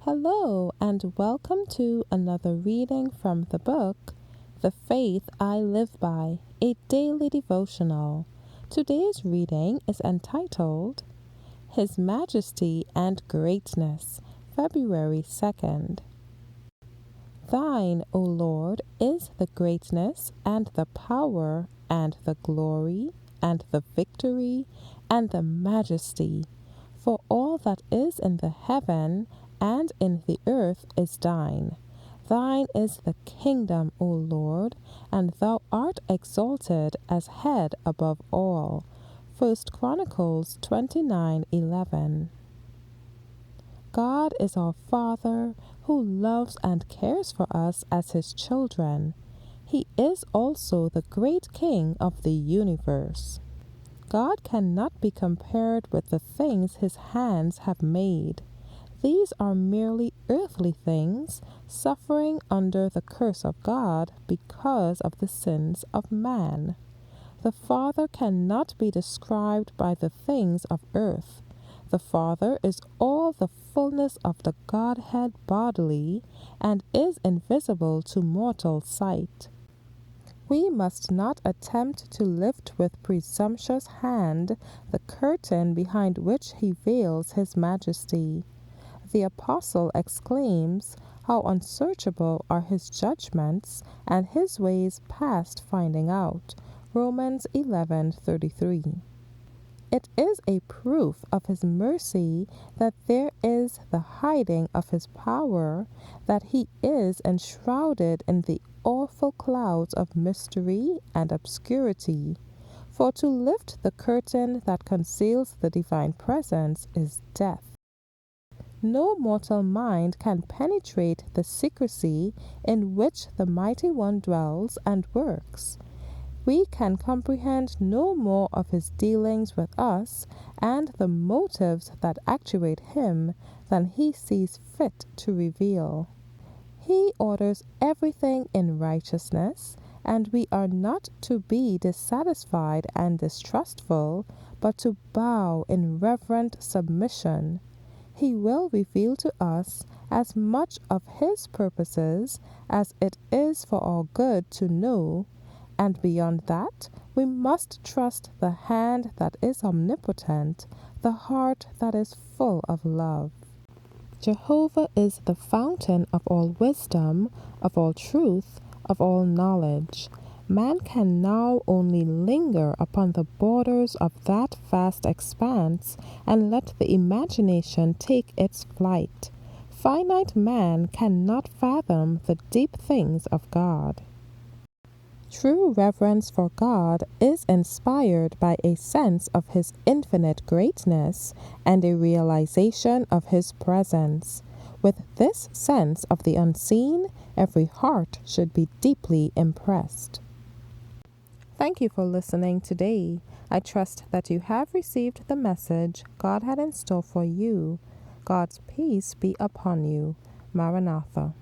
Hello, and welcome to another reading from the book, The Faith I Live By, a daily devotional. Today's reading is entitled, His Majesty and Greatness, February 2nd. Thine, O Lord, is the greatness and the power and the glory and the victory and the majesty, for all that is in the heaven and in the earth is thine. Thine is the kingdom, O Lord, and thou art exalted as head above all. 1 Chronicles 29:11. God is our Father who loves and cares for us as his children. He is also the great King of the universe. God cannot be compared with the things his hands have made. These are merely earthly things, suffering under the curse of God because of the sins of man. The Father cannot be described by the things of earth. The Father is all the fullness of the Godhead bodily and is invisible to mortal sight. We must not attempt to lift with presumptuous hand the curtain behind which he veils his majesty. The apostle exclaims, how unsearchable are his judgments and his ways past finding out. Romans 11:33. It is a proof of his mercy that there is the hiding of his power, that he is enshrouded in the awful clouds of mystery and obscurity. For to lift the curtain that conceals the divine presence is death. No mortal mind can penetrate the secrecy in which the Mighty One dwells and works. We can comprehend no more of his dealings with us and the motives that actuate him than he sees fit to reveal. He orders everything in righteousness, and we are not to be dissatisfied and distrustful, but to bow in reverent submission. He will reveal to us as much of his purposes as it is for our good to know, and beyond that, we must trust the hand that is omnipotent, the heart that is full of love. Jehovah is the fountain of all wisdom, of all truth, of all knowledge. Man can now only linger upon the borders of that vast expanse and let the imagination take its flight. Finite man cannot fathom the deep things of God. True reverence for God is inspired by a sense of his infinite greatness and a realization of his presence. With this sense of the unseen, every heart should be deeply impressed. Thank you for listening today. I trust that you have received the message God had in store for you. God's peace be upon you. Maranatha.